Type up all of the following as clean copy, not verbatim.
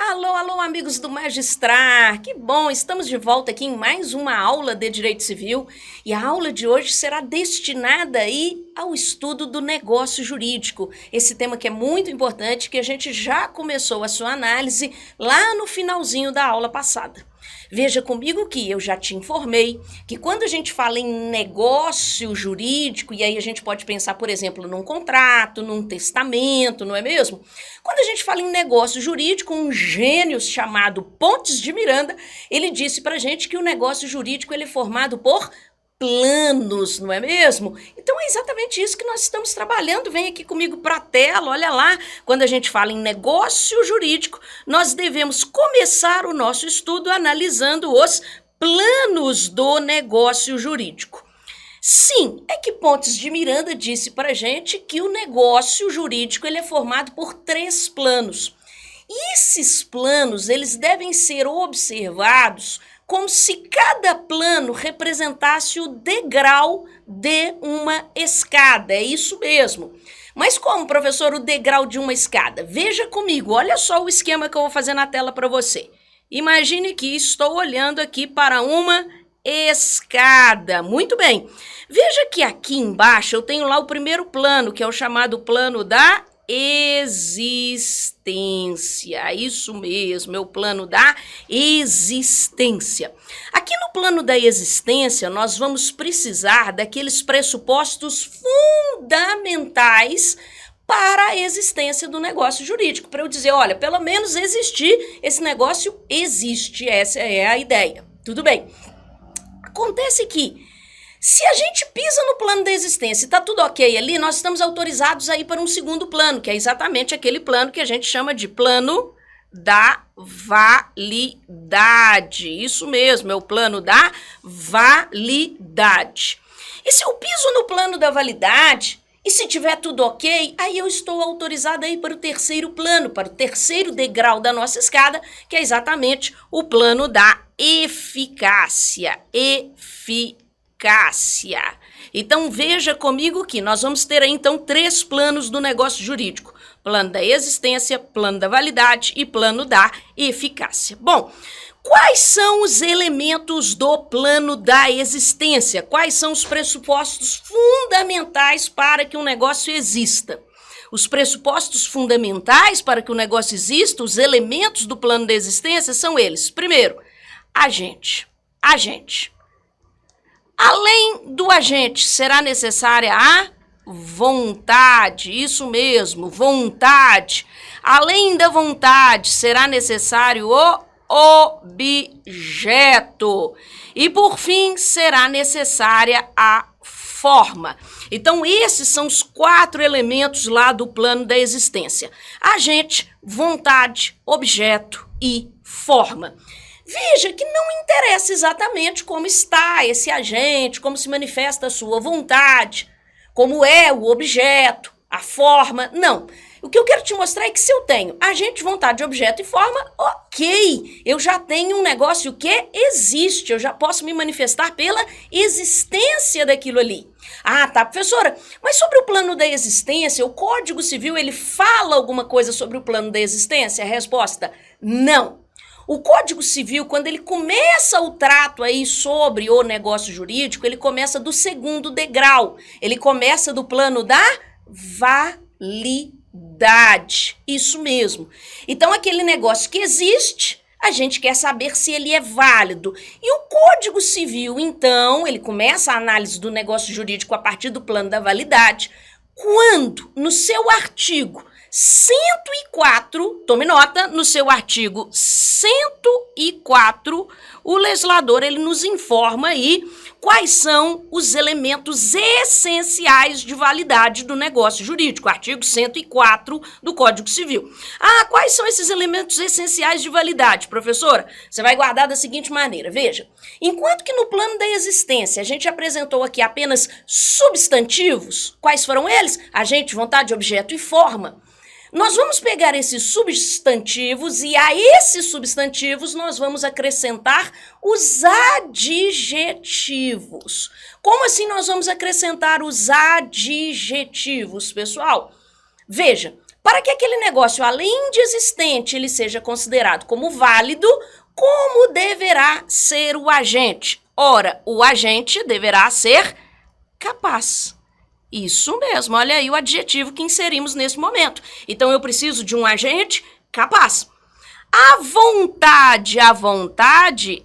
Alô, alô, amigos do Magistrar! Que bom, estamos de volta aqui em mais uma aula de Direito Civil e a aula de hoje será destinada aí ao estudo do negócio jurídico. Esse tema que é muito importante, que a gente já começou a sua análise lá no finalzinho da aula passada. Veja comigo que eu já te informei que quando a gente fala em negócio jurídico, e aí a gente pode pensar, por exemplo, num contrato, num testamento, não é mesmo? Quando a gente fala em negócio jurídico, um gênio chamado Pontes de Miranda, ele disse pra gente que o negócio jurídico ele é formado por planos, não é mesmo? Então é exatamente isso que nós estamos trabalhando. Vem aqui comigo para a tela, olha lá. Quando a gente fala em negócio jurídico, nós devemos começar o nosso estudo analisando os planos do negócio jurídico. Sim, é que Pontes de Miranda disse para a gente que o negócio jurídico ele é formado por 3 planos. E esses planos eles devem ser observados como se cada plano representasse o degrau de uma escada. É isso mesmo. Mas como, professor, o degrau de uma escada? Veja comigo, olha só o esquema que eu vou fazer na tela para você. Imagine que estou olhando aqui para uma escada. Muito bem. Veja que aqui embaixo eu tenho lá o primeiro plano, que é o chamado plano da existência. Isso mesmo, é o plano da existência. Aqui no plano da existência, nós vamos precisar daqueles pressupostos fundamentais para a existência do negócio jurídico. Para eu dizer, olha, pelo menos existir, esse negócio existe. Essa é a ideia. Tudo bem. Acontece que se a gente pisa no plano da existência e está tudo ok ali, nós estamos autorizados a ir para um segundo plano, que é exatamente aquele plano que a gente chama de plano da validade. Isso mesmo, é o plano da validade. E se eu piso no plano da validade, e se tiver tudo ok, aí eu estou autorizada a ir para o terceiro plano, para o terceiro degrau da nossa escada, que é exatamente o plano da eficácia. Então veja comigo que nós vamos ter aí então 3 planos do negócio jurídico: plano da existência, plano da validade e plano da eficácia. Bom, quais são os elementos do plano da existência? Quais são os pressupostos fundamentais para que um negócio exista? Os pressupostos fundamentais para que o negócio exista, os elementos do plano da existência são eles. Primeiro, agente. Além do agente, será necessária a vontade, isso mesmo, vontade. Além da vontade, será necessário o objeto. E, por fim, será necessária a forma. Então, esses são os 4 elementos lá do plano da existência: agente, vontade, objeto e forma. Veja que não interessa exatamente como está esse agente, como se manifesta a sua vontade, como é o objeto, a forma, não. O que eu quero te mostrar é que se eu tenho agente, vontade, objeto e forma, ok, eu já tenho um negócio que existe, eu já posso me manifestar pela existência daquilo ali. Ah, tá, professora, mas sobre o plano da existência, o Código Civil, ele fala alguma coisa sobre o plano da existência? A resposta, não. O Código Civil, quando ele começa o trato aí sobre o negócio jurídico, ele começa do segundo degrau. Ele começa do plano da validade. Isso mesmo. Então, aquele negócio que existe, a gente quer saber se ele é válido. E o Código Civil, então, ele começa a análise do negócio jurídico a partir do plano da validade, quando, no seu artigo 104, tome nota, no seu artigo 104, o legislador ele nos informa aí quais são os elementos essenciais de validade do negócio jurídico, artigo 104 do Código Civil. Ah, quais são esses elementos essenciais de validade, professora? Você vai guardar da seguinte maneira, veja, enquanto que no plano da existência a gente apresentou aqui apenas substantivos, quais foram eles? Agente, vontade, objeto e forma. Nós vamos pegar esses substantivos e a esses substantivos nós vamos acrescentar os adjetivos. Como assim nós vamos acrescentar os adjetivos, pessoal? Veja, Para que aquele negócio, além de existente, ele seja considerado como válido, como deverá ser o agente? Ora, o agente deverá ser capaz. Isso mesmo, olha aí o adjetivo que inserimos nesse momento. Então, eu preciso de um agente capaz. A vontade,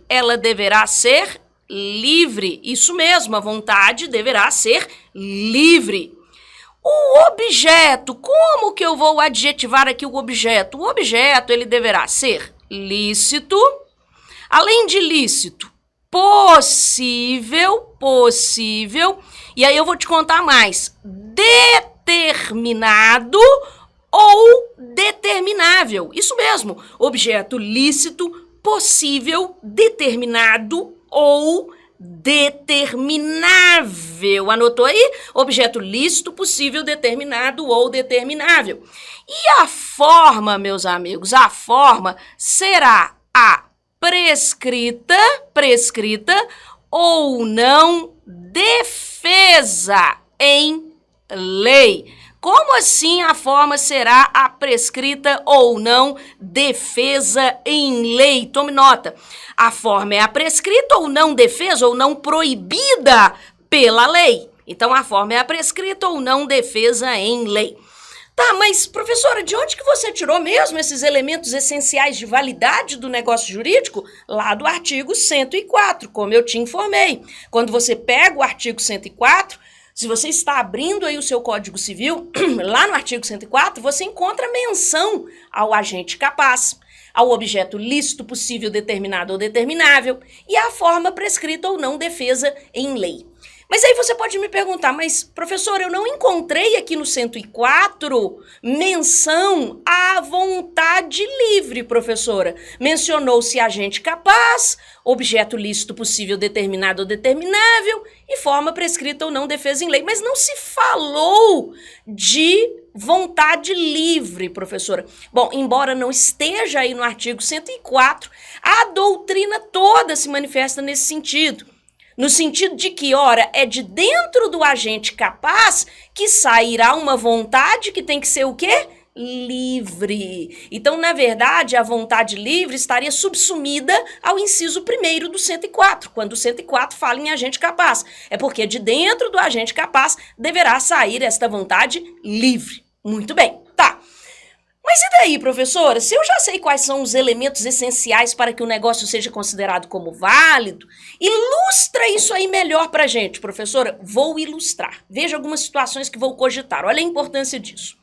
ela deverá ser livre. Isso mesmo, a vontade deverá ser livre. O objeto, como que eu vou adjetivar aqui o objeto? O objeto, ele deverá ser lícito. Além de lícito, possível. E aí eu vou te contar mais. Determinado ou determinável. Isso mesmo, objeto lícito, possível, determinado ou determinável. Anotou aí? Objeto lícito, possível, determinado ou determinável. E a forma, meus amigos, a forma será a prescrita ou não defesa em lei. Como assim a forma será a prescrita ou não defesa em lei? Tome nota. A forma é a prescrita ou não defesa ou não proibida pela lei. Então, a forma é a prescrita ou não defesa em lei. Tá, mas, professora, de onde que você tirou mesmo esses elementos essenciais de validade do negócio jurídico? Lá do artigo 104, como eu te informei. Quando você pega o artigo 104, se você está abrindo aí o seu Código Civil, lá no artigo 104, você encontra menção ao agente capaz, ao objeto lícito, possível, determinado ou determinável e à forma prescrita ou não defesa em lei. Mas aí você pode me perguntar, mas, professor, eu não encontrei aqui no 104 menção à vontade livre, professora. Mencionou-se agente capaz, objeto lícito, possível, determinado ou determinável e forma prescrita ou não defesa em lei. Mas não se falou de vontade livre, professora. Bom, embora não esteja aí no artigo 104, a doutrina toda se manifesta nesse sentido. No sentido de que, ora, é de dentro do agente capaz que sairá uma vontade que tem que ser o quê? Livre. Então, na verdade, a vontade livre estaria subsumida ao inciso 1º do 104, quando o 104 fala em agente capaz. É porque de dentro do agente capaz deverá sair esta vontade livre. Muito bem, tá. Mas e daí, professora? Se eu já sei quais são os elementos essenciais para que o negócio seja considerado como válido, ilustra isso aí melhor pra gente, professora. Vou ilustrar. Veja algumas situações que vou cogitar. Olha a importância disso.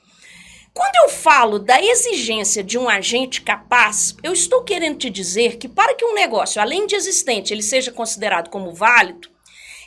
Quando eu falo da exigência de um agente capaz, eu estou querendo te dizer que para que um negócio, além de existente, ele seja considerado como válido,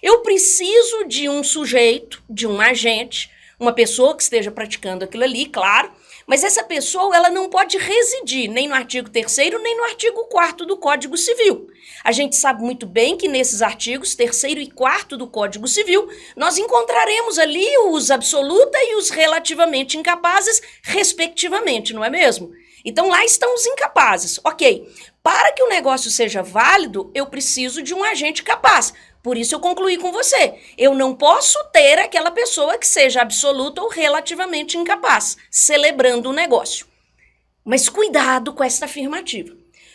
eu preciso de um sujeito, de um agente, uma pessoa que esteja praticando aquilo ali, claro, mas essa pessoa, ela não pode residir nem no artigo 3º, nem no artigo 4º do Código Civil. A gente sabe muito bem que nesses artigos 3º e 4º do Código Civil, nós encontraremos ali os absoluta e os relativamente incapazes, respectivamente, não é mesmo? Então, lá estão os incapazes. Ok, para que o negócio seja válido, eu preciso de um agente capaz. Por isso eu concluí com você. Eu não posso ter aquela pessoa que seja absoluta ou relativamente incapaz, celebrando o negócio. Mas cuidado com essa afirmativa.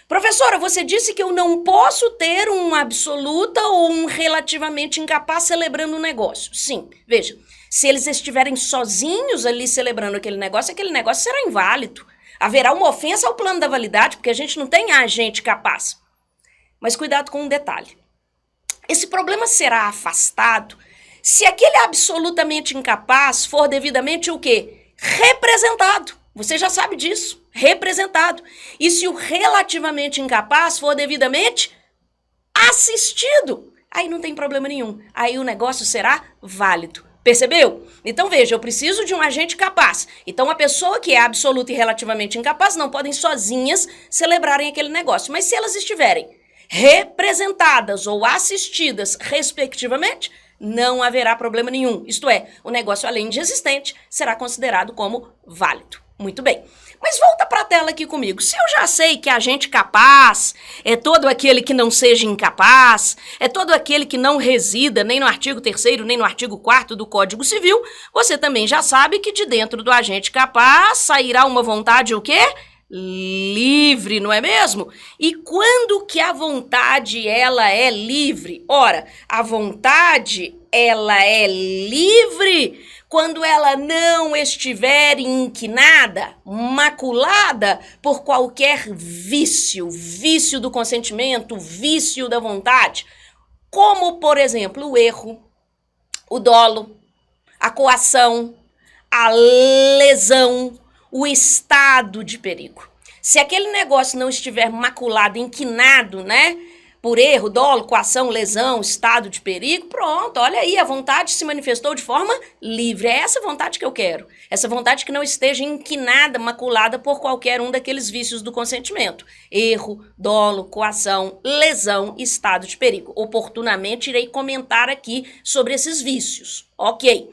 Professora, você disse que eu não posso ter um absoluta ou um relativamente incapaz celebrando o negócio. Sim, veja, se eles estiverem sozinhos ali celebrando aquele negócio será inválido. Haverá uma ofensa ao plano da validade, porque a gente não tem agente capaz. Mas cuidado com um detalhe. Esse problema será afastado se aquele absolutamente incapaz for devidamente o quê? Representado. Você já sabe disso. Representado. E se o relativamente incapaz for devidamente assistido, aí não tem problema nenhum. Aí o negócio será válido. Percebeu? Então veja, eu preciso de um agente capaz. Então a pessoa que é absoluta e relativamente incapaz não podem sozinhas celebrarem aquele negócio. Mas se elas estiverem representadas ou assistidas, respectivamente, não haverá problema nenhum. Isto é, o negócio, além de existente, será considerado como válido. Muito bem. Mas volta para a tela aqui comigo. Se eu já sei que agente capaz é todo aquele que não seja incapaz, é todo aquele que não resida nem no artigo 3º, nem no artigo 4º do Código Civil, você também já sabe que de dentro do agente capaz sairá uma vontade o quê? Livre, não é mesmo? E quando que a vontade ela é livre? Ora, a vontade ela é livre quando ela não estiver inquinada, maculada por qualquer vício, vício do consentimento, vício da vontade, como, por exemplo, o erro, o dolo, a coação, a lesão, o estado de perigo. Se aquele negócio não estiver maculado, inquinado, né? Por erro, dolo, coação, lesão, estado de perigo, pronto, olha aí, a vontade se manifestou de forma livre. É essa vontade que eu quero. Essa vontade que não esteja inquinada, maculada por qualquer um daqueles vícios do consentimento. Erro, dolo, coação, lesão, estado de perigo. Oportunamente irei comentar aqui sobre esses vícios. Ok.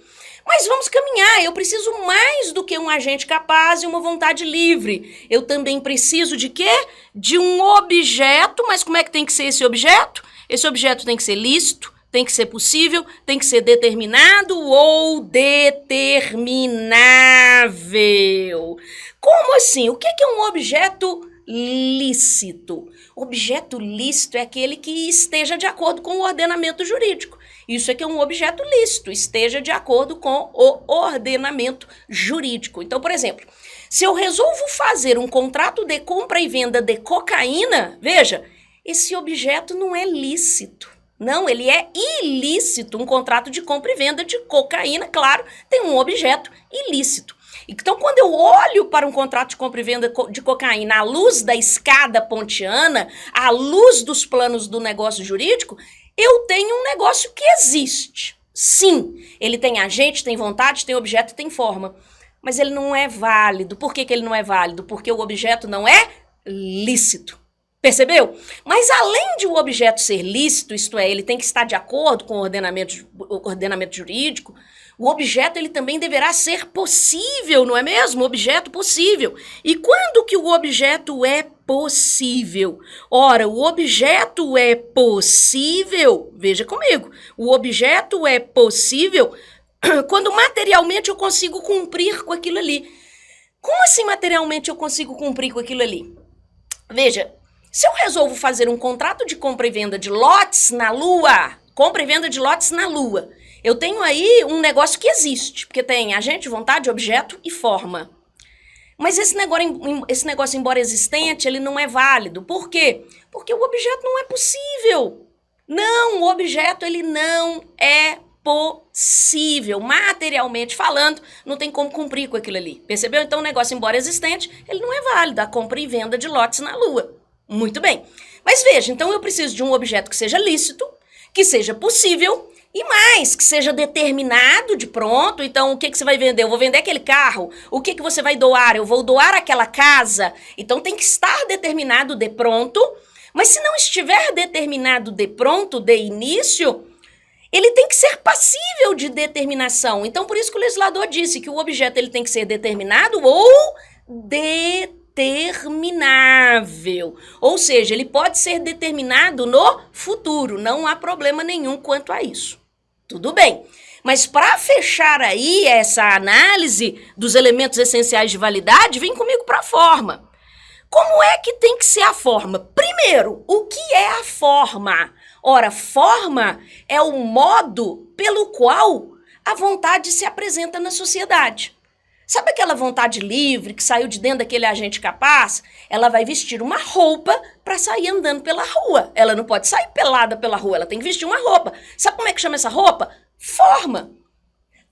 Mas vamos caminhar, eu preciso mais do que um agente capaz e uma vontade livre. Eu também preciso de quê? De um objeto, mas como é que tem que ser esse objeto? Esse objeto tem que ser lícito, tem que ser possível, tem que ser determinado ou determinável. Como assim? O que é um objeto lícito? Objeto lícito é aquele que esteja de acordo com o ordenamento jurídico. Isso é que é um objeto lícito, esteja de acordo com o ordenamento jurídico. Então, por exemplo, se eu resolvo fazer um contrato de compra e venda de cocaína, veja, esse objeto não é lícito. Não, ele é ilícito. Um contrato de compra e venda de cocaína, claro, tem um objeto ilícito. Então, quando eu olho para um contrato de compra e venda de cocaína à luz da escada pontiana, à luz dos planos do negócio jurídico, eu tenho um negócio que existe. Sim, ele tem agente, tem vontade, tem objeto, tem forma. Mas ele não é válido. Por que ele não é válido? Porque o objeto não é lícito. Percebeu? Mas além de o objeto ser lícito, isto é, ele tem que estar de acordo com o ordenamento jurídico, o objeto ele também deverá ser possível, não é mesmo? Objeto possível. E quando que o objeto é possível? Ora, o objeto é possível, veja comigo, o objeto é possível quando materialmente eu consigo cumprir com aquilo ali. Como assim materialmente eu consigo cumprir com aquilo ali? Veja, se eu resolvo fazer um contrato de compra e venda de lotes na Lua, compra e venda de lotes na Lua, eu tenho aí um negócio que existe, porque tem agente, vontade, objeto e forma. Mas esse negócio, embora existente, ele não é válido. Por quê? Porque o objeto não é possível. Não, o objeto ele não é possível. Materialmente falando, não tem como cumprir com aquilo ali. Percebeu? Então o negócio, embora existente, ele não é válido. A compra e venda de lotes na Lua. Muito bem. Mas veja, então eu preciso de um objeto que seja lícito, que seja possível e mais, que seja determinado de pronto. Então, o que você vai vender? Eu vou vender aquele carro. O que você vai doar? Eu vou doar aquela casa. Então, tem que estar determinado de pronto. Mas se não estiver determinado de pronto, de início, ele tem que ser passível de determinação. Então, por isso que o legislador disse que o objeto ele tem que ser determinado ou determinável. Ou seja, ele pode ser determinado no futuro. Não há problema nenhum quanto a isso. Tudo bem. Mas para fechar aí essa análise dos elementos essenciais de validade, vem comigo para a forma. Como é que tem que ser a forma? Primeiro, o que é a forma? Ora, forma é o modo pelo qual a vontade se apresenta na sociedade. Sabe aquela vontade livre que saiu de dentro daquele agente capaz? Ela vai vestir uma roupa para sair andando pela rua. Ela não pode sair pelada pela rua, ela tem que vestir uma roupa. Sabe como é que chama essa roupa? Forma.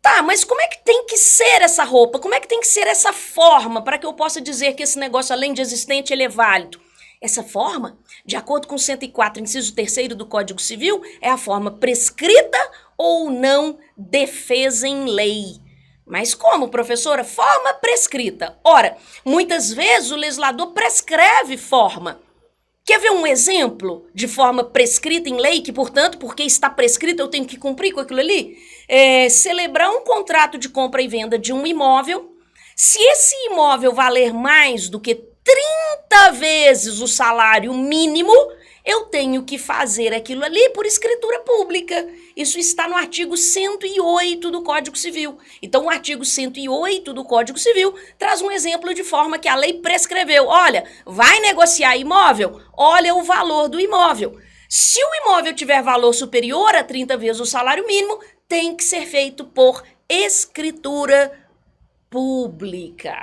Tá, mas como é que tem que ser essa roupa? Como é que tem que ser essa forma para que eu possa dizer que esse negócio, além de existente, ele é válido? Essa forma, de acordo com o 104, inciso 3º do Código Civil, é a forma prescrita ou não defesa em lei. Mas como, professora? Forma prescrita. Ora, muitas vezes o legislador prescreve forma. Quer ver um exemplo de forma prescrita em lei, que, portanto, porque está prescrita, eu tenho que cumprir com aquilo ali? Celebrar um contrato de compra e venda de um imóvel Se esse imóvel valer mais do que 30 vezes o salário mínimo, eu tenho que fazer aquilo ali por escritura pública. Isso está no artigo 108 do Código Civil. Então, o artigo 108 do Código Civil traz um exemplo de forma que a lei prescreveu. Olha, vai negociar imóvel? Olha o valor do imóvel. Se o imóvel tiver valor superior a 30 vezes o salário mínimo, tem que ser feito por escritura pública.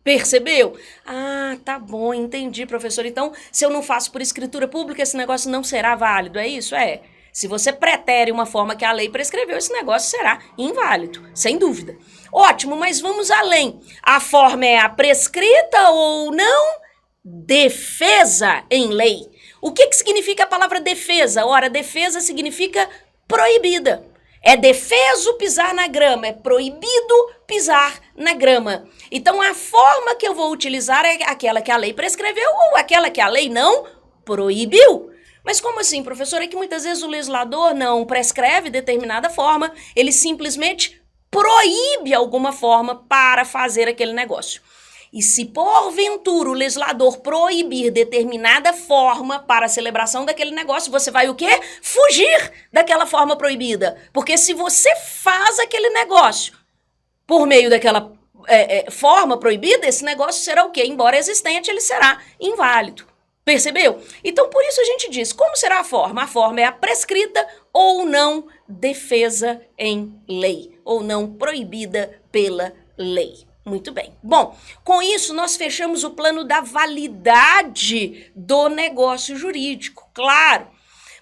Percebeu? Ah, tá bom, entendi, professor. Então, se eu não faço por escritura pública, esse negócio não será válido, é isso? É. Se você pretere uma forma que a lei prescreveu, esse negócio será inválido, sem dúvida. Ótimo, mas vamos além. A forma é a prescrita ou não? Defesa em lei. O que significa a palavra defesa? Ora, defesa significa proibida. É defeso pisar na grama, é proibido pisar na grama. Então, a forma que eu vou utilizar é aquela que a lei prescreveu ou aquela que a lei não proibiu. Mas como assim, professor? É que muitas vezes o legislador não prescreve determinada forma, ele simplesmente proíbe alguma forma para fazer aquele negócio. E se porventura o legislador proibir determinada forma para a celebração daquele negócio, você vai o quê? Fugir daquela forma proibida. Porque se você faz aquele negócio por meio daquela forma proibida, esse negócio será o quê? Embora existente, ele será inválido. Percebeu? Então, por isso a gente diz, como será a forma? A forma é a prescrita ou não defesa em lei, ou não proibida pela lei. Muito bem. Bom, com isso nós fechamos o plano da validade do negócio jurídico, claro.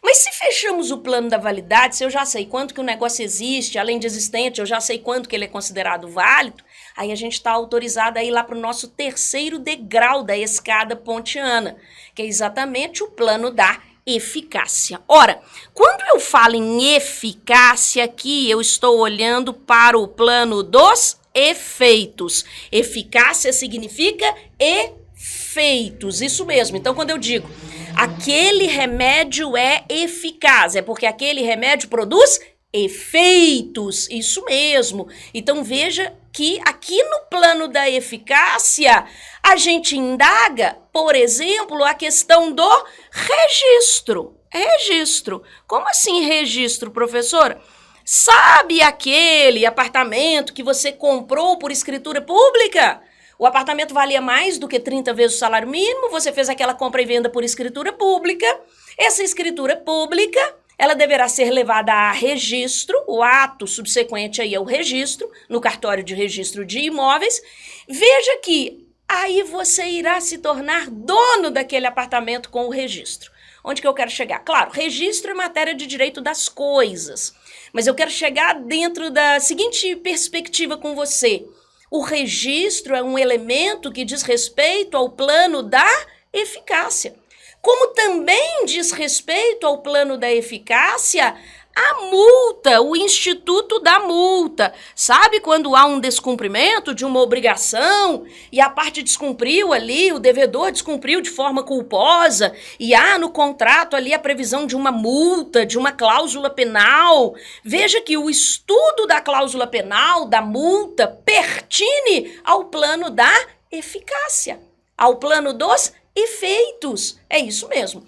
Mas se fechamos o plano da validade, se eu já sei quanto que o negócio existe, além de existente, eu já sei quanto que ele é considerado válido, aí a gente está autorizado a ir lá para o nosso terceiro degrau da escada pontiana, que é exatamente o plano da eficácia. Ora, quando eu falo em eficácia aqui, eu estou olhando para o plano dos efeitos. Eficácia significa efeitos, isso mesmo. Então, quando eu digo aquele remédio é eficaz, é porque aquele remédio produz efeitos, isso mesmo. Então, veja que aqui no plano da eficácia, a gente indaga, por exemplo, a questão do registro. Registro. Como assim registro, professora? Sabe aquele apartamento que você comprou por escritura pública? O apartamento valia mais do que 30 vezes o salário mínimo, você fez aquela compra e venda por escritura pública. Essa escritura pública, ela deverá ser levada a registro, o ato subsequente aí é o registro, no cartório de registro de imóveis. Veja que aí você irá se tornar dono daquele apartamento com o registro. Onde que eu quero chegar? Claro, registro é matéria de direito das coisas. Mas eu quero chegar dentro da seguinte perspectiva com você. O registro é um elemento que diz respeito ao plano da eficácia. Como também diz respeito ao plano da eficácia a multa, o instituto da multa. Sabe quando há um descumprimento de uma obrigação e a parte descumpriu ali, o devedor descumpriu de forma culposa e há no contrato ali a previsão de uma multa, de uma cláusula penal. Veja que o estudo da cláusula penal, da multa, pertine ao plano da eficácia, ao plano dos efeitos. É isso mesmo.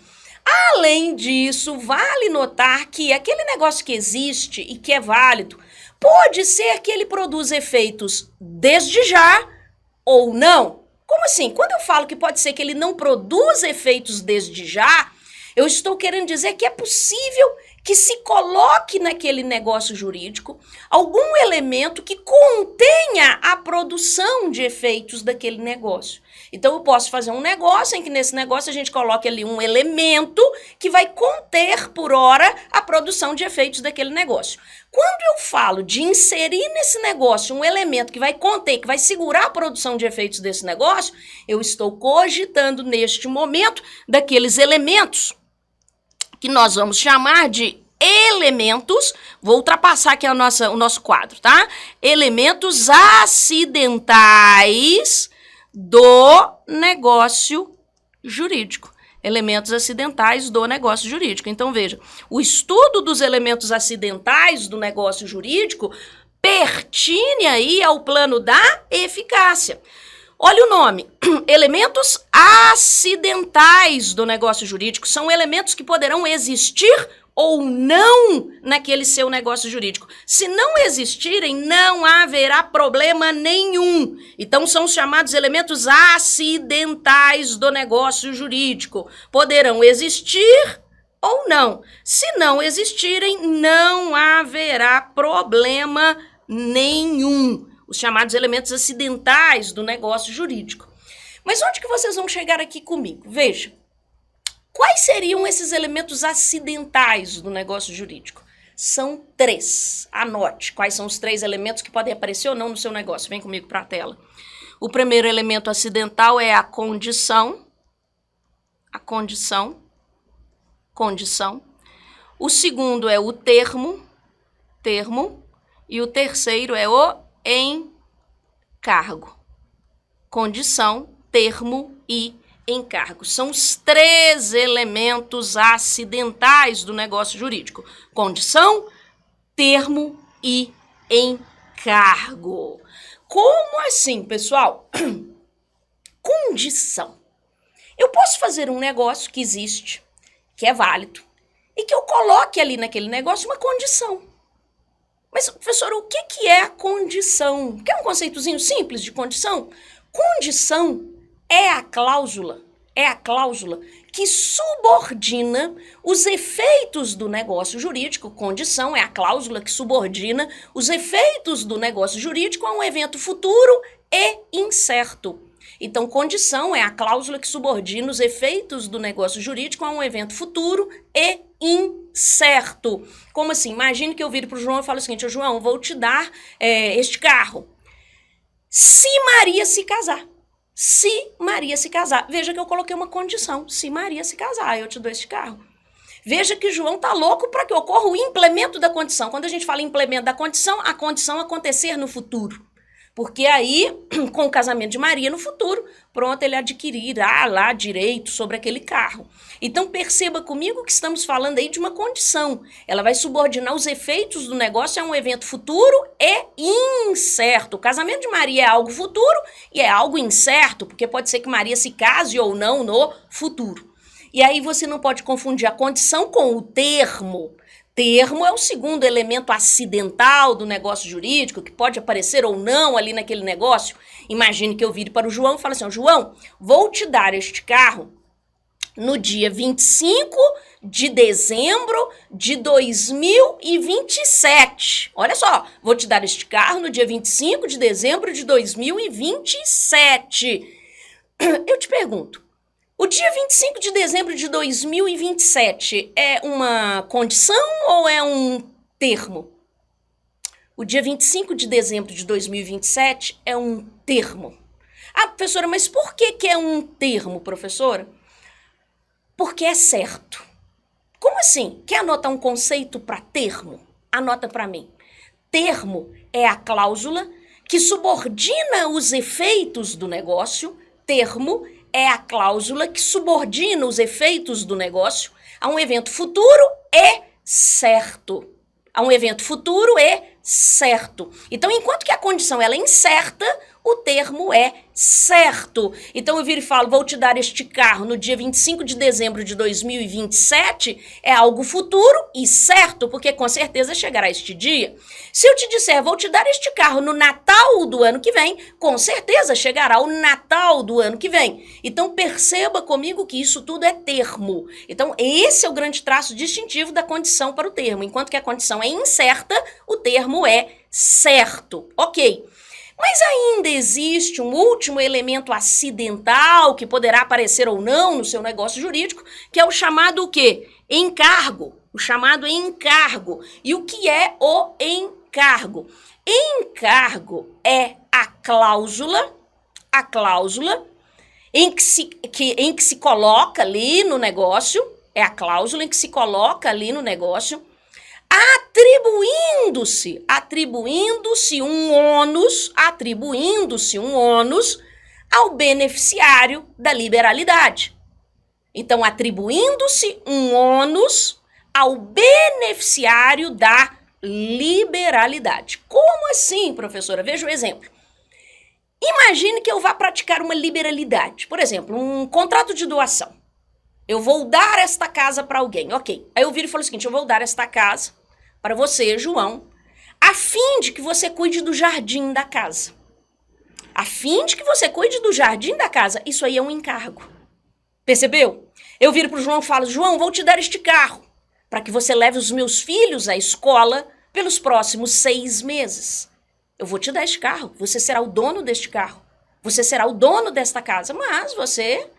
Além disso, vale notar que aquele negócio que existe e que é válido, pode ser que ele produza efeitos desde já ou não. Como assim? Quando eu falo que pode ser que ele não produza efeitos desde já, eu estou querendo dizer que é possível que se coloque naquele negócio jurídico algum elemento que contenha a produção de efeitos daquele negócio. Então, eu posso fazer um negócio em que nesse negócio a gente coloque ali um elemento que vai conter, por hora, a produção de efeitos daquele negócio. Quando eu falo de inserir nesse negócio um elemento que vai conter, que vai segurar a produção de efeitos desse negócio, eu estou cogitando neste momento daqueles elementos que nós vamos chamar de elementos, vou ultrapassar aqui o nosso quadro, tá? Elementos acidentais do negócio jurídico. Elementos acidentais do negócio jurídico. Então, veja, o estudo dos elementos acidentais do negócio jurídico pertine aí ao plano da eficácia. Olha o nome, elementos acidentais do negócio jurídico, são elementos que poderão existir ou não naquele seu negócio jurídico. Se não existirem, não haverá problema nenhum. Então, são os chamados elementos acidentais do negócio jurídico. Poderão existir ou não. Se não existirem, não haverá problema nenhum. Os chamados elementos acidentais do negócio jurídico. Mas onde que vocês vão chegar aqui comigo? Veja. Quais seriam esses elementos acidentais do negócio jurídico? São 3. Anote quais são os 3 elementos que podem aparecer ou não no seu negócio. Vem comigo para a tela. O primeiro elemento acidental é a condição. A condição. O segundo é o termo. E o terceiro é o encargo. Condição, termo e encargo. São os 3 elementos acidentais do negócio jurídico. Condição, termo e encargo. Como assim, pessoal? Condição. Eu posso fazer um negócio que existe, que é válido, e que eu coloque ali naquele negócio uma condição. Mas, professor, o que é a condição? Quer um conceitozinho simples de condição? Condição é a cláusula que subordina os efeitos do negócio jurídico. Condição é a cláusula que subordina os efeitos do negócio jurídico a um evento futuro e incerto. Então, condição é a cláusula que subordina os efeitos do negócio jurídico a um evento futuro e incerto. Como assim? Imagine que eu vire para o João e falo o seguinte: João, vou te dar este carro se Maria se casar. Se Maria se casar. Veja que eu coloquei uma condição. Se Maria se casar, eu te dou este carro. Veja que João tá louco para que ocorra o implemento da condição. Quando a gente fala em implemento da condição, a condição acontecer no futuro. Porque aí, com o casamento de Maria no futuro, pronto, ele adquirirá lá direito sobre aquele carro. Então, perceba comigo que estamos falando aí de uma condição. Ela vai subordinar os efeitos do negócio a um evento futuro e incerto. O casamento de Maria é algo futuro e é algo incerto, porque pode ser que Maria se case ou não no futuro. E aí você não pode confundir a condição com o termo. Termo é o segundo elemento acidental do negócio jurídico, que pode aparecer ou não ali naquele negócio. Imagine que eu vire para o João e falo assim: João, vou te dar este carro no dia 25 de dezembro de 2027. Olha só, vou te dar este carro no dia 25 de dezembro de 2027. Eu te pergunto, o dia 25 de dezembro de 2027 é uma condição ou é um termo? O dia 25 de dezembro de 2027 é um termo. Ah, professora, mas por que é um termo, professora? Porque é certo. Como assim? Quer anotar um conceito para termo? Anota para mim. Termo é a cláusula que subordina os efeitos do negócio. Termo é a cláusula que subordina os efeitos do negócio a um evento futuro e certo. A um evento futuro e certo. Então, enquanto que a condição ela é incerta, o termo é certo. Então, eu viro e falo, vou te dar este carro no dia 25 de dezembro de 2027, é algo futuro e certo, porque com certeza chegará este dia. Se eu te disser, vou te dar este carro no Natal do ano que vem, com certeza chegará o Natal do ano que vem. Então, perceba comigo que isso tudo é termo. Então, esse é o grande traço distintivo da condição para o termo. Enquanto que a condição é incerta, o termo é certo. Ok. Mas ainda existe um último elemento acidental que poderá aparecer ou não no seu negócio jurídico, que é o chamado o quê? Encargo. O chamado encargo. E o que é o encargo? Encargo é a cláusula em que se coloca ali no negócio, atribuindo-se um ônus ao beneficiário da liberalidade. Então, atribuindo-se um ônus ao beneficiário da liberalidade. Como assim, professora? Veja o exemplo. Imagine que eu vá praticar uma liberalidade. Por exemplo, um contrato de doação. Eu vou dar esta casa para alguém. Ok. Aí eu viro e falo o seguinte, eu vou dar esta casa para você, João, a fim de que você cuide do jardim da casa. A fim de que você cuide do jardim da casa. Isso aí é um encargo. Percebeu? Eu viro para o João e falo, João, vou te dar este carro para que você leve os meus filhos à escola pelos próximos 6 meses. Eu vou te dar este carro, você será o dono deste carro, você será o dono desta casa, mas você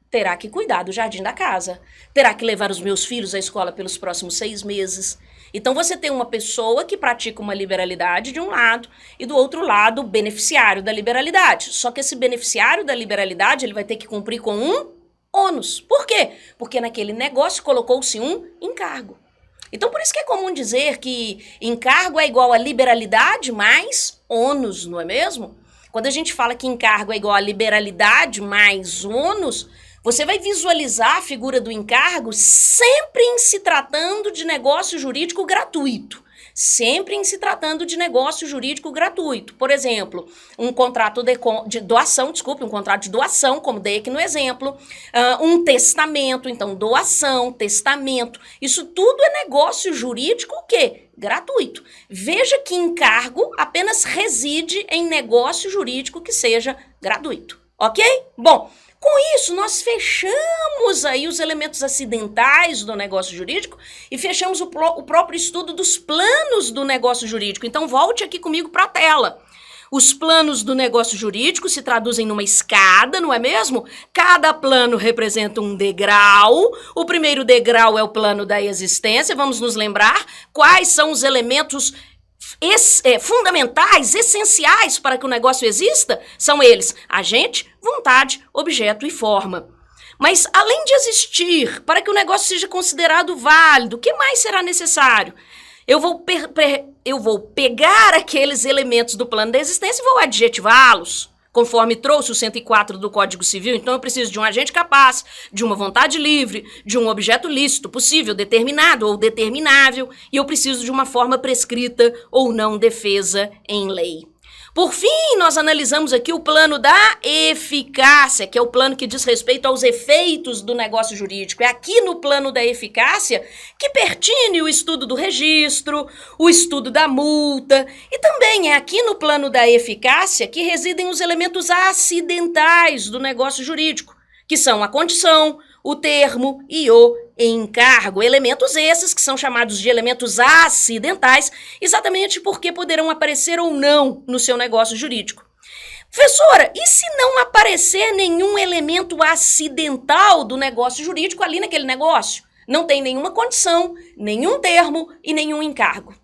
terá que cuidar do jardim da casa, terá que levar os meus filhos à escola pelos próximos 6 meses. Então você tem uma pessoa que pratica uma liberalidade de um lado e do outro lado o beneficiário da liberalidade. Só que esse beneficiário da liberalidade ele vai ter que cumprir com um ônus. Por quê? Porque naquele negócio colocou-se um encargo. Então, por isso que é comum dizer que encargo é igual a liberalidade mais ônus, não é mesmo? Quando a gente fala que encargo é igual a liberalidade mais ônus, você vai visualizar a figura do encargo sempre em se tratando de negócio jurídico gratuito. Sempre em se tratando de negócio jurídico gratuito. Por exemplo, um contrato de doação, um contrato de doação, como dei aqui no exemplo, um testamento, então doação, testamento, isso tudo é negócio jurídico o quê? Gratuito. Veja que encargo apenas reside em negócio jurídico que seja gratuito, ok? Bom, com isso, nós fechamos aí os elementos acidentais do negócio jurídico e fechamos o próprio estudo dos planos do negócio jurídico. Então, volte aqui comigo para a tela. Os planos do negócio jurídico se traduzem numa escada, não é mesmo? Cada plano representa um degrau. O primeiro degrau é o plano da existência. Vamos nos lembrar quais são os elementos fundamentais, essenciais para que o negócio exista, são eles: agente, vontade, objeto e forma. Mas, além de existir, para que o negócio seja considerado válido, o que mais será necessário? Eu vou pegar aqueles elementos do plano da existência e vou adjetivá-los, conforme trouxe o 104 do Código Civil. Então, eu preciso de um agente capaz, de uma vontade livre, de um objeto lícito, possível, determinado ou determinável, e eu preciso de uma forma prescrita ou não defesa em lei. Por fim, nós analisamos aqui o plano da eficácia, que é o plano que diz respeito aos efeitos do negócio jurídico. É aqui no plano da eficácia que pertine o estudo do registro, o estudo da multa, e também é aqui no plano da eficácia que residem os elementos acidentais do negócio jurídico, que são a condição, o termo e o encargo. Elementos esses que são chamados de elementos acidentais, exatamente porque poderão aparecer ou não no seu negócio jurídico. Professora, e se não aparecer nenhum elemento acidental do negócio jurídico ali naquele negócio? Não tem nenhuma condição, nenhum termo e nenhum encargo.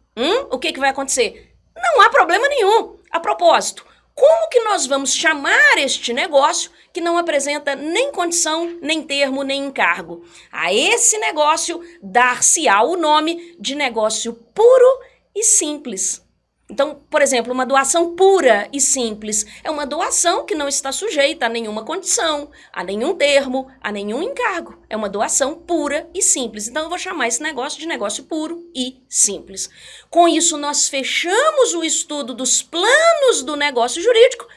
O que vai acontecer? Não há problema nenhum. A propósito, como que nós vamos chamar este negócio que não apresenta nem condição, nem termo, nem encargo? A esse negócio dar-se-á o nome de negócio puro e simples. Então, por exemplo, uma doação pura e simples é uma doação que não está sujeita a nenhuma condição, a nenhum termo, a nenhum encargo. É uma doação pura e simples. Então, eu vou chamar esse negócio de negócio puro e simples. Com isso, nós fechamos o estudo dos planos do negócio jurídico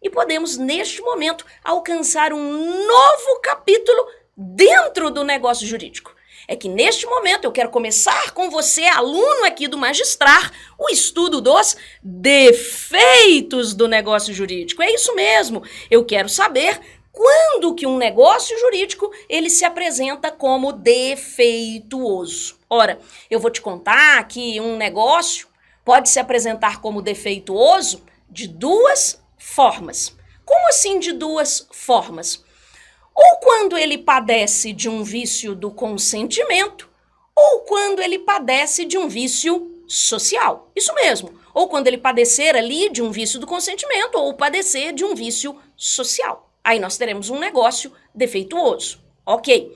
e podemos, neste momento, alcançar um novo capítulo dentro do negócio jurídico. É que neste momento eu quero começar com você, aluno aqui do Magistrar, o estudo dos defeitos do negócio jurídico. É isso mesmo, eu quero saber quando que um negócio jurídico ele se apresenta como defeituoso. Ora, eu vou te contar que um negócio pode se apresentar como defeituoso de 2 formas. Como assim de 2 formas? Ou quando ele padece de um vício do consentimento, ou quando ele padece de um vício social. Isso mesmo. Ou quando ele padecer ali de um vício do consentimento, ou padecer de um vício social. Aí nós teremos um negócio defeituoso. Ok.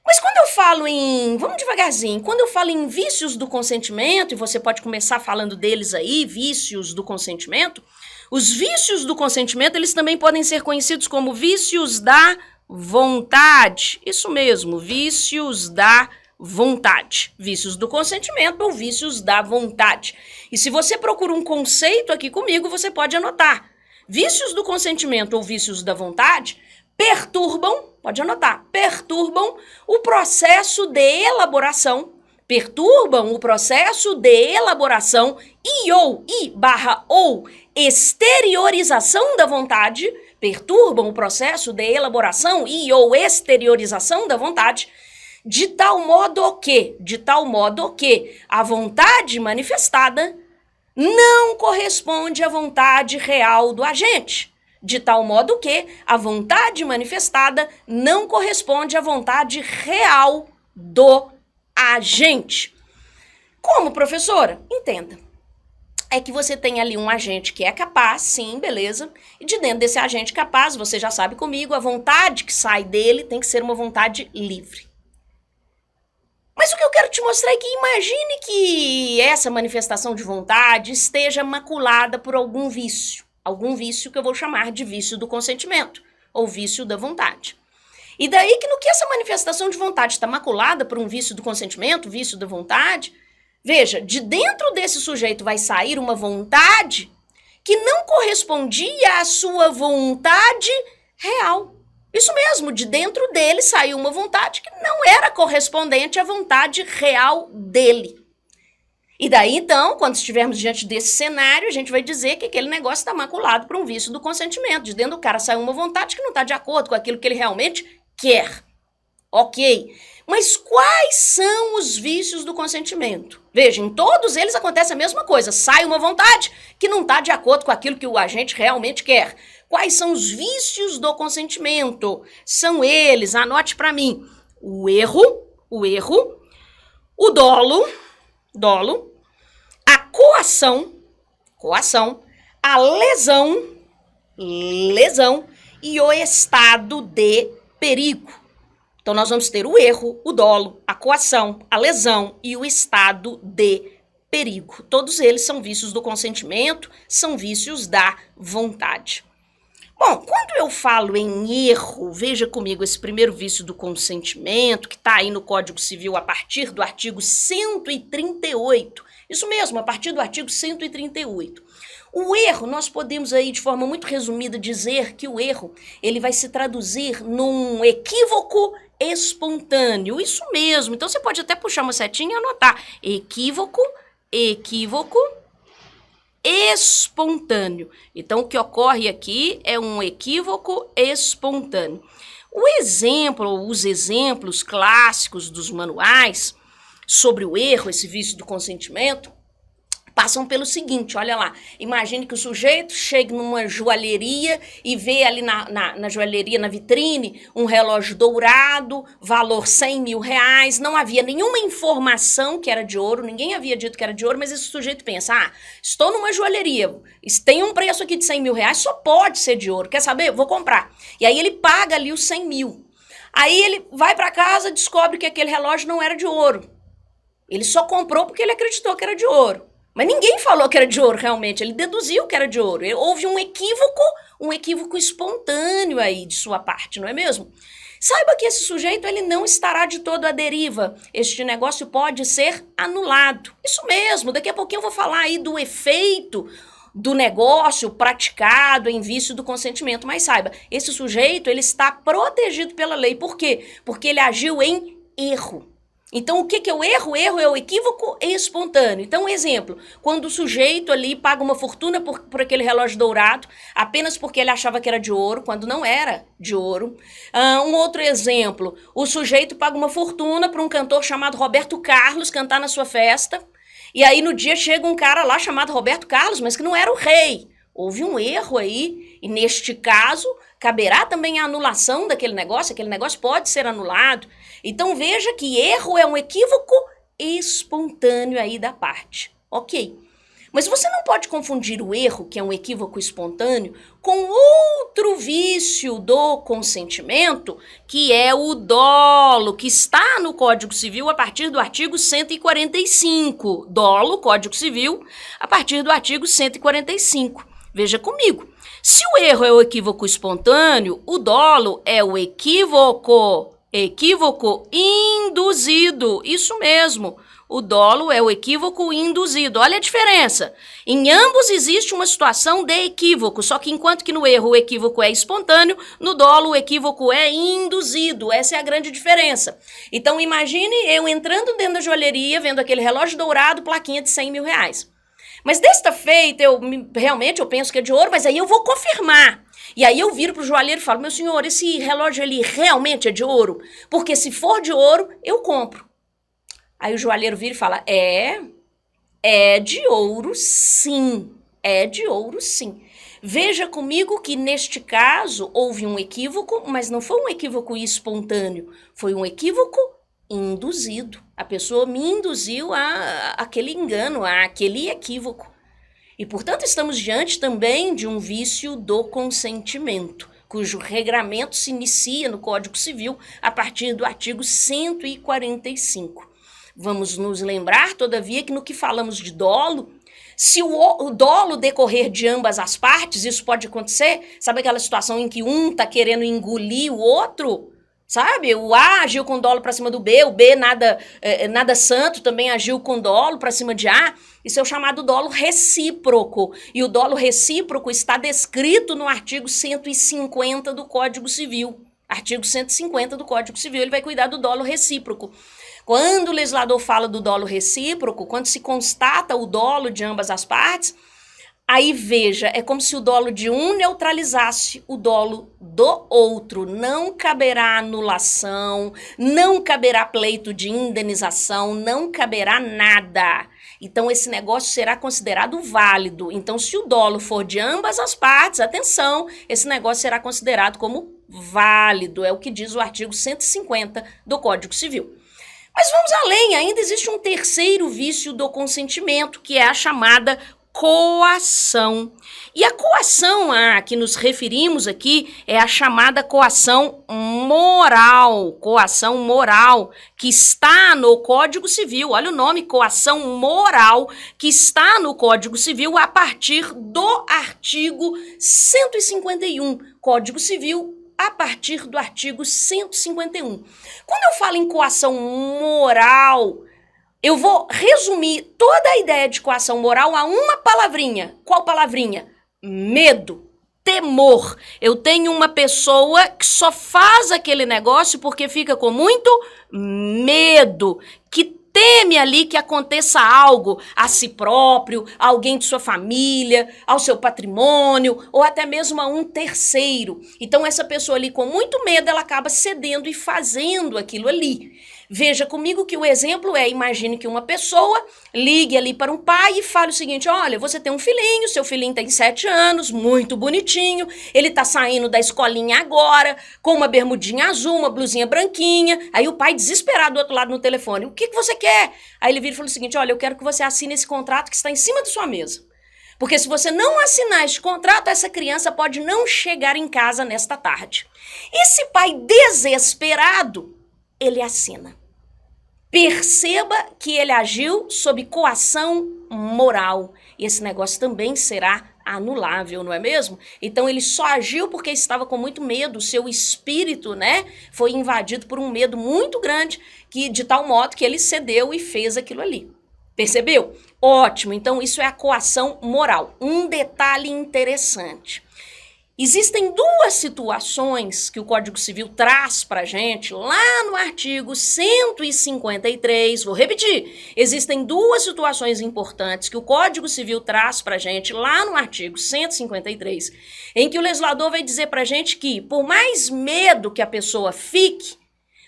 Mas quando eu falo em... Vamos devagarzinho. Quando eu falo em vícios do consentimento, e você pode começar falando deles aí, vícios do consentimento, os vícios do consentimento, eles também podem ser conhecidos como vícios da vontade. Isso mesmo, vícios da vontade. Vícios do consentimento ou vícios da vontade. E se você procura um conceito aqui comigo, você pode anotar. Vícios do consentimento ou vícios da vontade perturbam, pode anotar, perturbam o processo de elaboração, ou exteriorização da vontade, perturbam o processo de elaboração ou exteriorização da vontade, de tal modo que a vontade manifestada não corresponde à vontade real do agente. De tal modo que a vontade manifestada não corresponde à vontade real do agente. Como, professora? Entenda. É que você tem ali um agente que é capaz, sim, beleza, e de dentro desse agente capaz, você já sabe comigo, a vontade que sai dele tem que ser uma vontade livre. Mas o que eu quero te mostrar é que imagine que essa manifestação de vontade esteja maculada por algum vício que eu vou chamar de vício do consentimento, ou vício da vontade. E daí que no que essa manifestação de vontade está maculada por um vício do consentimento, vício da vontade, veja, de dentro desse sujeito vai sair uma vontade que não correspondia à sua vontade real. Isso mesmo, de dentro dele saiu uma vontade que não era correspondente à vontade real dele. E daí, então, quando estivermos diante desse cenário, a gente vai dizer que aquele negócio está maculado por um vício do consentimento. De dentro do cara saiu uma vontade que não está de acordo com aquilo que ele realmente quer. Ok. Mas quais são os vícios do consentimento? Veja, em todos eles acontece a mesma coisa. Sai uma vontade que não está de acordo com aquilo que o agente realmente quer. Quais são os vícios do consentimento? São eles, anote para mim, o erro, o dolo, a coação, a lesão e o estado de perigo. Então, nós vamos ter o erro, o dolo, a coação, a lesão e o estado de perigo. Todos eles são vícios do consentimento, são vícios da vontade. Bom, quando eu falo em erro, veja comigo esse primeiro vício do consentimento, que está aí no Código Civil a partir do artigo 138. Isso mesmo, a partir do artigo 138. O erro, nós podemos aí, de forma muito resumida, dizer que o erro, ele vai se traduzir num equívoco espontâneo. Isso mesmo. Então, você pode até puxar uma setinha e anotar. Equívoco espontâneo. Então, o que ocorre aqui é um equívoco espontâneo. Os exemplos clássicos dos manuais sobre o erro, esse vício do consentimento, passam pelo seguinte, olha lá, imagine que o sujeito chega numa joalheria e vê ali na joalheria, na vitrine, um relógio dourado, valor 100 mil reais, não havia nenhuma informação que era de ouro, ninguém havia dito que era de ouro, mas esse sujeito pensa, estou numa joalheria, tem um preço aqui de 100 mil reais, só pode ser de ouro, quer saber? Vou comprar. E aí ele paga ali os 100 mil. Aí ele vai para casa e descobre que aquele relógio não era de ouro. Ele só comprou porque ele acreditou que era de ouro. Mas ninguém falou que era de ouro realmente, ele deduziu que era de ouro. Houve um equívoco espontâneo aí de sua parte, não é mesmo? Saiba que esse sujeito ele não estará de todo à deriva. Este negócio pode ser anulado. Isso mesmo, daqui a pouquinho eu vou falar aí do efeito do negócio praticado em vício do consentimento. Mas saiba, esse sujeito ele está protegido pela lei. Por quê? Porque ele agiu em erro. Então, o que é o erro? O erro é o equívoco espontâneo. Então, um exemplo, quando o sujeito ali paga uma fortuna por aquele relógio dourado, apenas porque ele achava que era de ouro, quando não era de ouro. Um outro exemplo, o sujeito paga uma fortuna para um cantor chamado Roberto Carlos cantar na sua festa, e aí no dia chega um cara lá chamado Roberto Carlos, mas que não era o rei. Houve um erro aí, e neste caso, caberá também a anulação daquele negócio, aquele negócio pode ser anulado. Então veja que erro é um equívoco espontâneo aí da parte, ok? Mas você não pode confundir o erro, que é um equívoco espontâneo, com outro vício do consentimento, que é o dolo, que está no Código Civil a partir do artigo 145. Dolo, Código Civil, a partir do artigo 145. Veja comigo. Se o erro é o equívoco espontâneo, o dolo é o equívoco Equívoco induzido, isso mesmo. O dolo é o equívoco induzido. Olha a diferença. Em ambos existe uma situação de equívoco, só que enquanto que no erro o equívoco é espontâneo, no dolo o equívoco é induzido. Essa é a grande diferença. Então imagine eu entrando dentro da joalheria, vendo aquele relógio dourado, plaquinha de 100 mil reais. Mas desta feita, realmente eu penso que é de ouro, mas aí eu vou confirmar. E aí eu viro pro joalheiro e falo, meu senhor, esse relógio ali realmente é de ouro? Porque se for de ouro, eu compro. Aí o joalheiro vira e fala, é de ouro sim, é de ouro sim. Veja comigo que neste caso houve um equívoco, mas não foi um equívoco espontâneo, foi um equívoco induzido. A pessoa me induziu àquele engano, àquele equívoco. E, portanto, estamos diante também de um vício do consentimento, cujo regramento se inicia no Código Civil a partir do artigo 145. Vamos nos lembrar, todavia, que no que falamos de dolo, se o dolo decorrer de ambas as partes, isso pode acontecer, sabe aquela situação em que um está querendo engolir o outro? Sabe, o A agiu com dolo para cima do B, o B nada santo também agiu com dolo para cima de A. Isso é o chamado dolo recíproco. E o dolo recíproco está descrito no artigo 150 do Código Civil. Artigo 150 do Código Civil, ele vai cuidar do dolo recíproco. Quando o legislador fala do dolo recíproco, quando se constata o dolo de ambas as partes, aí veja, é como se o dolo de um neutralizasse o dolo do outro. Não caberá anulação, não caberá pleito de indenização, não caberá nada. Então esse negócio será considerado válido. Então se o dolo for de ambas as partes, atenção, esse negócio será considerado como válido. É o que diz o artigo 150 do Código Civil. Mas vamos além, ainda existe um terceiro vício do consentimento, que é a chamada coação. E a coação a que nos referimos aqui é a chamada coação moral, que está no Código Civil. Olha o nome, coação moral, que está no Código Civil a partir do artigo 151, Código Civil, a partir do artigo 151. Quando eu falo em coação moral, eu vou resumir toda a ideia de coação moral a uma palavrinha. Qual palavrinha? Medo, temor. Eu tenho uma pessoa que só faz aquele negócio porque fica com muito medo, que teme ali que aconteça algo a si próprio, a alguém de sua família, ao seu patrimônio, ou até mesmo a um terceiro. Então essa pessoa ali com muito medo, ela acaba cedendo e fazendo aquilo ali. Veja comigo que o exemplo é, imagine que uma pessoa ligue ali para um pai e fale o seguinte, olha, você tem um filhinho, seu filhinho tem 7 anos, muito bonitinho, ele tá saindo da escolinha agora, com uma bermudinha azul, uma blusinha branquinha, aí o pai desesperado do outro lado no telefone, o que você quer? Aí ele vira e fala o seguinte, olha, eu quero que você assine esse contrato que está em cima da sua mesa. Porque se você não assinar este contrato, essa criança pode não chegar em casa nesta tarde. Esse pai desesperado, ele assina. Perceba que ele agiu sob coação moral. E esse negócio também será anulável, não é mesmo? Então ele só agiu porque estava com muito medo, o seu espírito, né, foi invadido por um medo muito grande, que de tal modo que ele cedeu e fez aquilo ali. Percebeu? Ótimo, então isso é a coação moral. Um detalhe interessante. Existem duas situações que o Código Civil traz para a gente lá no artigo 153, vou repetir, existem duas situações importantes que o Código Civil traz para a gente lá no artigo 153, em que o legislador vai dizer para a gente que, por mais medo que a pessoa fique,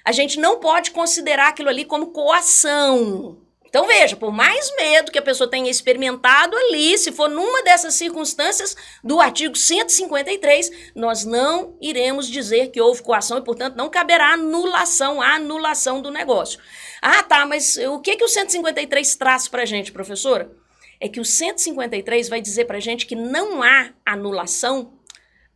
a gente não pode considerar aquilo ali como coação. Então veja, por mais medo que a pessoa tenha experimentado ali, se for numa dessas circunstâncias do artigo 153, nós não iremos dizer que houve coação e, portanto, não caberá anulação do negócio. Ah, tá, mas o que o 153 traz para a gente, professora? É que o 153 vai dizer para a gente que não há anulação,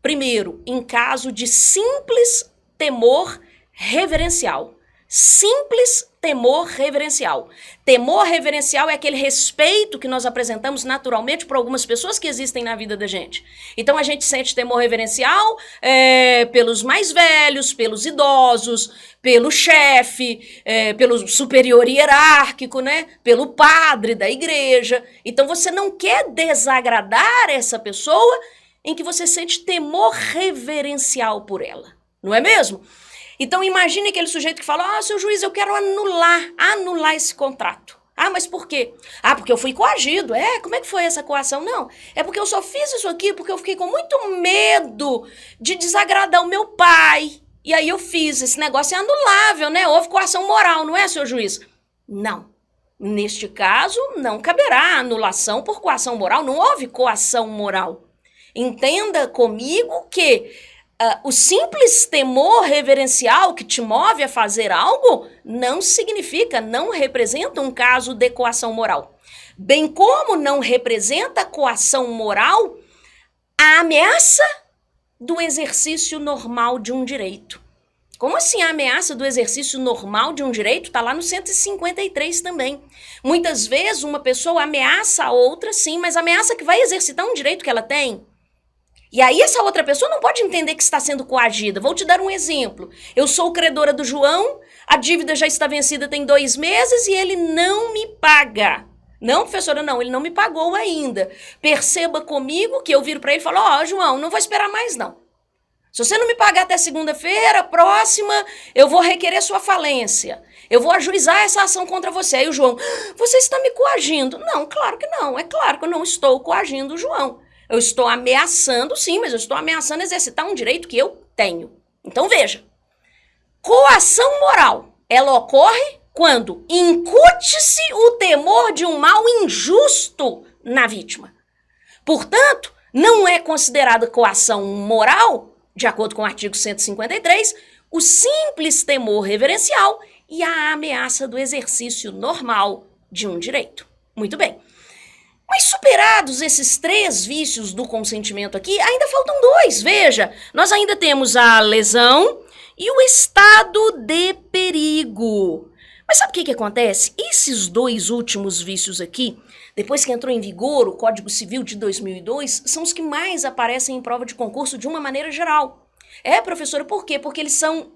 primeiro, em caso de simples temor reverencial. simples temor reverencial. Temor reverencial é aquele respeito que nós apresentamos naturalmente por algumas pessoas que existem na vida da gente. Então a gente sente temor reverencial pelos mais velhos, pelos idosos, pelo chefe, pelo superior hierárquico, né? Pelo padre da igreja. Então você não quer desagradar essa pessoa em que você sente temor reverencial por ela. Não é mesmo? Então imagine aquele sujeito que fala, seu juiz, eu quero anular esse contrato. Mas por quê? Porque eu fui coagido. Como é que foi essa coação? Não, é porque eu só fiz isso aqui porque eu fiquei com muito medo de desagradar o meu pai. E aí eu fiz, esse negócio é anulável, né? Houve coação moral, não é, seu juiz? Não. Neste caso, não caberá anulação por coação moral, não houve coação moral. Entenda comigo que o simples temor reverencial que te move a fazer algo não significa, não representa um caso de coação moral. Bem como não representa coação moral a ameaça do exercício normal de um direito. Como assim a ameaça do exercício normal de um direito? Está lá no 153 também. Muitas vezes uma pessoa ameaça a outra, sim, mas ameaça que vai exercitar um direito que ela tem. E aí essa outra pessoa não pode entender que está sendo coagida. Vou te dar um exemplo. Eu sou credora do João, a dívida já está vencida tem 2 meses e ele não me paga. Não, professora, não, ele não me pagou ainda. Perceba comigo que eu viro para ele e falo, João, não vou esperar mais não. Se você não me pagar até segunda-feira, próxima, eu vou requerer sua falência. Eu vou ajuizar essa ação contra você. Aí o João, você está me coagindo. Não, claro que não. É claro que eu não estou coagindo o João. Eu estou ameaçando, sim, mas eu estou ameaçando exercitar um direito que eu tenho. Então, veja. Coação moral, ela ocorre quando incute-se o temor de um mal injusto na vítima. Portanto, não é considerada coação moral, de acordo com o artigo 153, o simples temor reverencial e a ameaça do exercício normal de um direito. Muito bem. Mas superados esses 3 vícios do consentimento aqui, ainda faltam 2. Veja, nós ainda temos a lesão e o estado de perigo. Mas sabe o que acontece? Esses 2 últimos vícios aqui, depois que entrou em vigor o Código Civil de 2002, são os que mais aparecem em prova de concurso de uma maneira geral. Professora, por quê? Porque eles são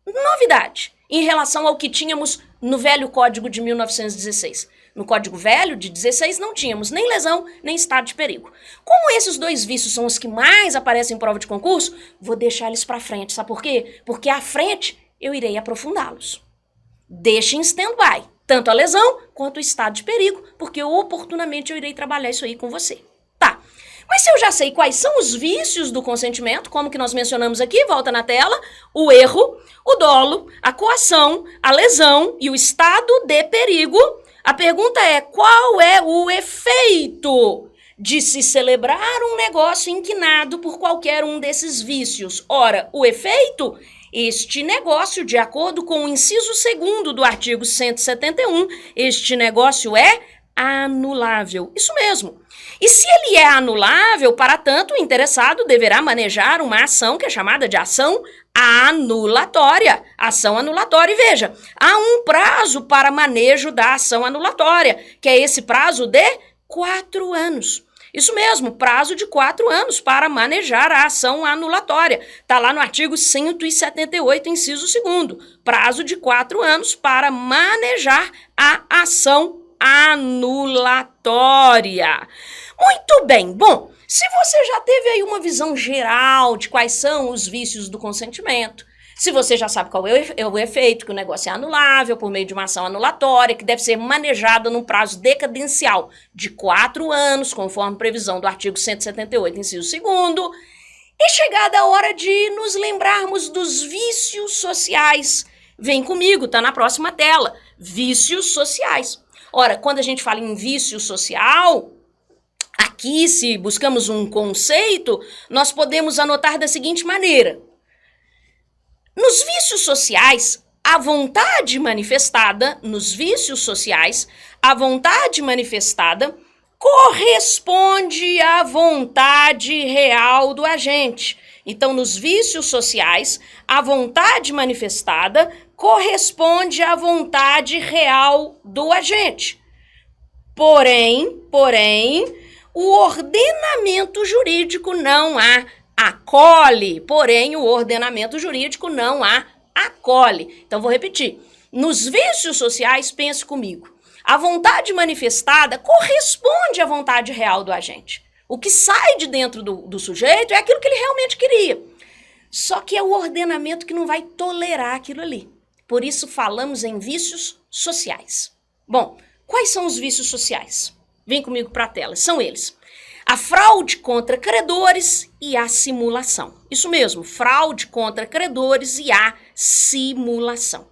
novidade em relação ao que tínhamos no velho Código de 1916. No Código Velho, de 16, não tínhamos nem lesão, nem estado de perigo. Como esses 2 vícios são os que mais aparecem em prova de concurso, vou deixar eles para frente. Sabe por quê? Porque à frente eu irei aprofundá-los. Deixe em stand-by, tanto a lesão quanto o estado de perigo, porque oportunamente eu irei trabalhar isso aí com você. Tá, mas se eu já sei quais são os vícios do consentimento, como que nós mencionamos aqui, volta na tela, o erro, o dolo, a coação, a lesão e o estado de perigo, a pergunta é, qual é o efeito de se celebrar um negócio inquinado por qualquer um desses vícios? Ora, o efeito, este negócio, de acordo com o inciso 2º do artigo 171, este negócio é anulável. Isso mesmo. E se ele é anulável, para tanto, o interessado deverá manejar uma ação que é chamada de ação anulatória. Ação anulatória, e veja, há um prazo para manejo da ação anulatória, que é esse prazo de 4 anos. Isso mesmo, prazo de 4 anos para manejar a ação anulatória. Está lá no artigo 178, inciso 2º. Prazo de 4 anos para manejar a ação anulatória. Muito bem, bom, se você já teve aí uma visão geral de quais são os vícios do consentimento, se você já sabe qual é o efeito, que o negócio é anulável por meio de uma ação anulatória, que deve ser manejada num prazo decadencial de 4 anos, conforme previsão do artigo 178, inciso 2º, é chegada a hora de nos lembrarmos dos vícios sociais. Vem comigo, tá na próxima tela. Vícios sociais. Ora, quando a gente fala em vício social, aqui, se buscamos um conceito, nós podemos anotar da seguinte maneira. Nos vícios sociais, a vontade manifestada, corresponde à vontade real do agente. Então, nos vícios sociais, a vontade manifestada corresponde à vontade real do agente. Porém, o ordenamento jurídico não a acolhe. Porém, o ordenamento jurídico não a acolhe. Então, vou repetir. Nos vícios sociais, pense comigo. A vontade manifestada corresponde à vontade real do agente. O que sai de dentro do sujeito é aquilo que ele realmente queria. Só que é o ordenamento que não vai tolerar aquilo ali. Por isso, falamos em vícios sociais. Bom, quais são os vícios sociais? Vem comigo para a tela. São eles: a fraude contra credores e a simulação. Isso mesmo, fraude contra credores e a simulação.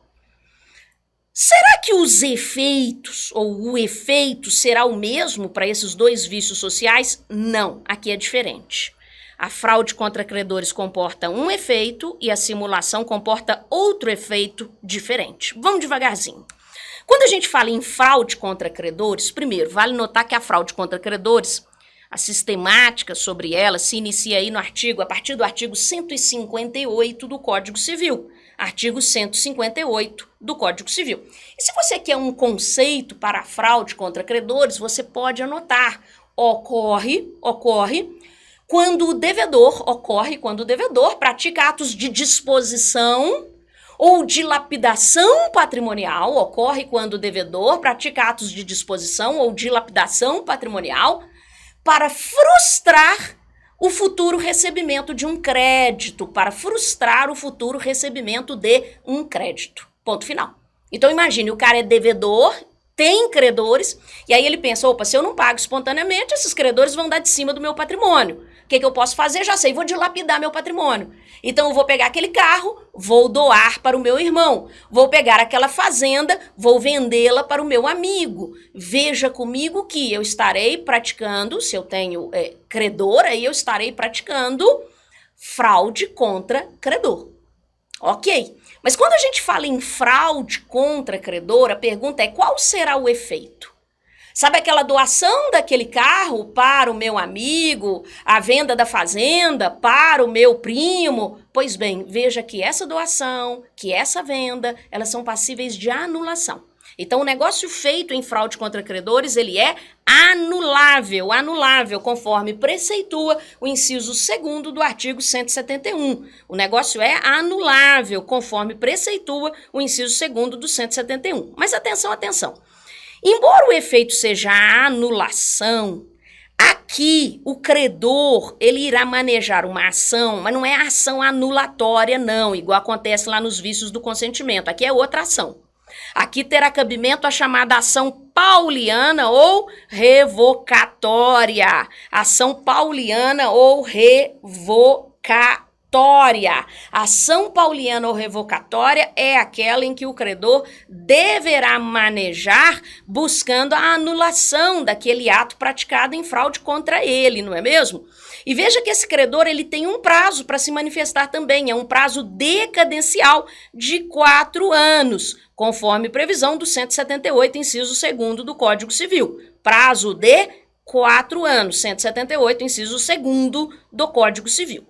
Será que os efeitos ou o efeito será o mesmo para esses dois vícios sociais? Não, aqui é diferente. A fraude contra credores comporta um efeito e a simulação comporta outro efeito diferente. Vamos devagarzinho. Quando a gente fala em fraude contra credores, primeiro, vale notar que a fraude contra credores, a sistemática sobre ela se inicia aí a partir do artigo 158 do Código Civil. Artigo 158 do Código Civil. E se você quer um conceito para a fraude contra credores, você pode anotar. Ocorre quando o devedor pratica atos de disposição ou dilapidação patrimonial, para frustrar o futuro recebimento de um crédito, Ponto final. Então imagine, o cara é devedor, tem credores, e aí ele pensa, opa, se eu não pago espontaneamente, esses credores vão dar de cima do meu patrimônio. O que eu posso fazer? Já sei, vou dilapidar meu patrimônio. Então eu vou pegar aquele carro, vou doar para o meu irmão. Vou pegar aquela fazenda, vou vendê-la para o meu amigo. Veja comigo que eu estarei praticando, se eu tenho credor, aí eu estarei praticando fraude contra credor. Ok, mas quando a gente fala em fraude contra credor, a pergunta é qual será o efeito? Sabe aquela doação daquele carro para o meu amigo, a venda da fazenda para o meu primo? Pois bem, veja que essa doação, que essa venda, elas são passíveis de anulação. Então, o negócio feito em fraude contra credores, ele é anulável, conforme preceitua o inciso 2º do artigo 171. O negócio é anulável, conforme preceitua o inciso 2º do 171. Mas atenção. Embora o efeito seja a anulação, aqui o credor ele irá manejar uma ação, mas não é ação anulatória não, igual acontece lá nos vícios do consentimento. Aqui é outra ação. Aqui terá cabimento a chamada ação pauliana ou revocatória. Ação pauliana ou revocatória. Ação pauliana ou revocatória é aquela em que o credor deverá manejar buscando a anulação daquele ato praticado em fraude contra ele, não é mesmo? E veja que esse credor ele tem um prazo para se manifestar também, é um prazo decadencial de 4 anos, conforme previsão do 178, inciso 2º do Código Civil. Prazo de 4 anos, 178, inciso 2º do Código Civil.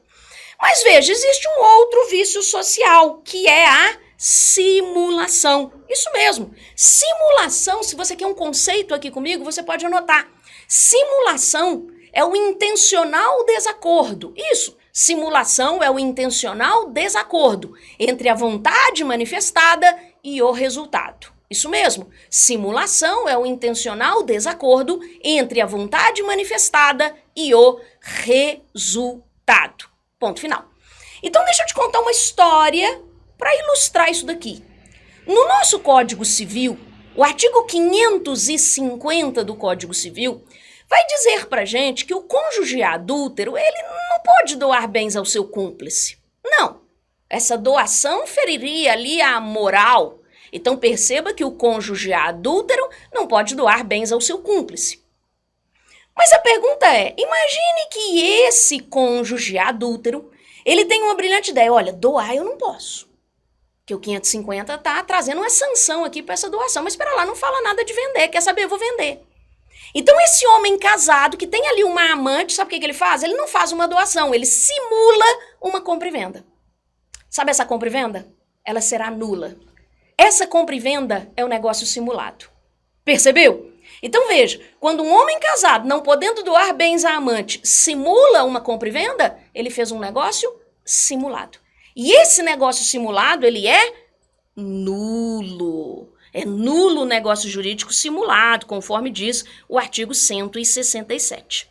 Mas veja, existe um outro vício social, que é a simulação. Isso mesmo, simulação, se você quer um conceito aqui comigo, você pode anotar. Simulação é o intencional desacordo. Isso, simulação é o intencional desacordo entre a vontade manifestada e o resultado. Isso mesmo, simulação é o intencional desacordo entre a vontade manifestada e o resultado. Ponto final. Então, deixa eu te contar uma história para ilustrar isso daqui. No nosso Código Civil, o artigo 550 do Código Civil vai dizer pra gente que o cônjuge adúltero, ele não pode doar bens ao seu cúmplice. Não. Essa doação feriria ali a moral. Então, perceba que o cônjuge adúltero não pode doar bens ao seu cúmplice. Mas a pergunta é, imagine que esse cônjuge adúltero, ele tem uma brilhante ideia, olha, doar eu não posso, porque o 550 tá trazendo uma sanção aqui para essa doação, mas espera lá, não fala nada de vender, quer saber, eu vou vender. Então esse homem casado, que tem ali uma amante, sabe o que ele faz? Ele não faz uma doação, ele simula uma compra e venda. Sabe essa compra e venda? Ela será nula. Essa compra e venda é um negócio simulado. Percebeu? Então veja, quando um homem casado, não podendo doar bens à amante, simula uma compra e venda, ele fez um negócio simulado. E esse negócio simulado, ele é nulo. É nulo o negócio jurídico simulado, conforme diz o artigo 167.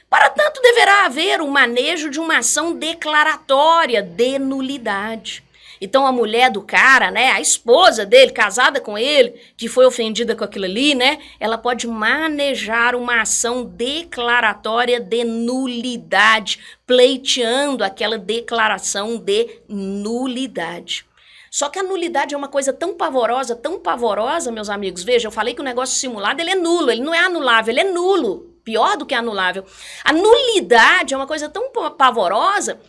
Para tanto, deverá haver o manejo de uma ação declaratória de nulidade. Então, a mulher do cara, né, a esposa dele, casada com ele, que foi ofendida com aquilo ali, né, ela pode manejar uma ação declaratória de nulidade, pleiteando aquela declaração de nulidade. Só que a nulidade é uma coisa tão pavorosa, meus amigos. Veja, eu falei que o negócio simulado, ele é nulo, ele não é anulável, ele é nulo. Pior do que anulável. A nulidade é uma coisa tão pavorosa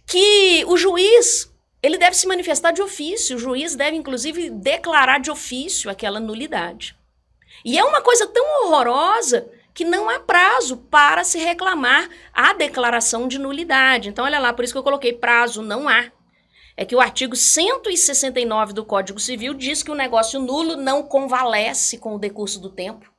que o juiz, ele deve se manifestar de ofício. O juiz deve, inclusive, declarar de ofício aquela nulidade. E é uma coisa tão horrorosa que não há prazo para se reclamar a declaração de nulidade. Então, olha lá, por isso que eu coloquei prazo, não há. É que o artigo 169 do Código Civil diz que o negócio nulo não convalesce com o decurso do tempo.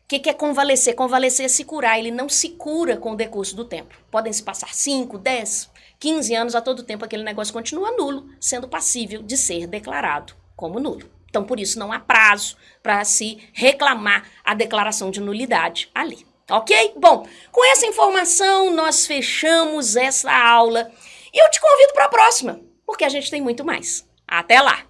O que é convalescer? Convalescer é se curar, ele não se cura com o decurso do tempo. Podem se passar 5, 10, 15 anos, a todo tempo aquele negócio continua nulo, sendo passível de ser declarado como nulo. Então, por isso, não há prazo para se reclamar a declaração de nulidade ali. Ok? Bom, com essa informação, nós fechamos essa aula e eu te convido para a próxima, porque a gente tem muito mais. Até lá!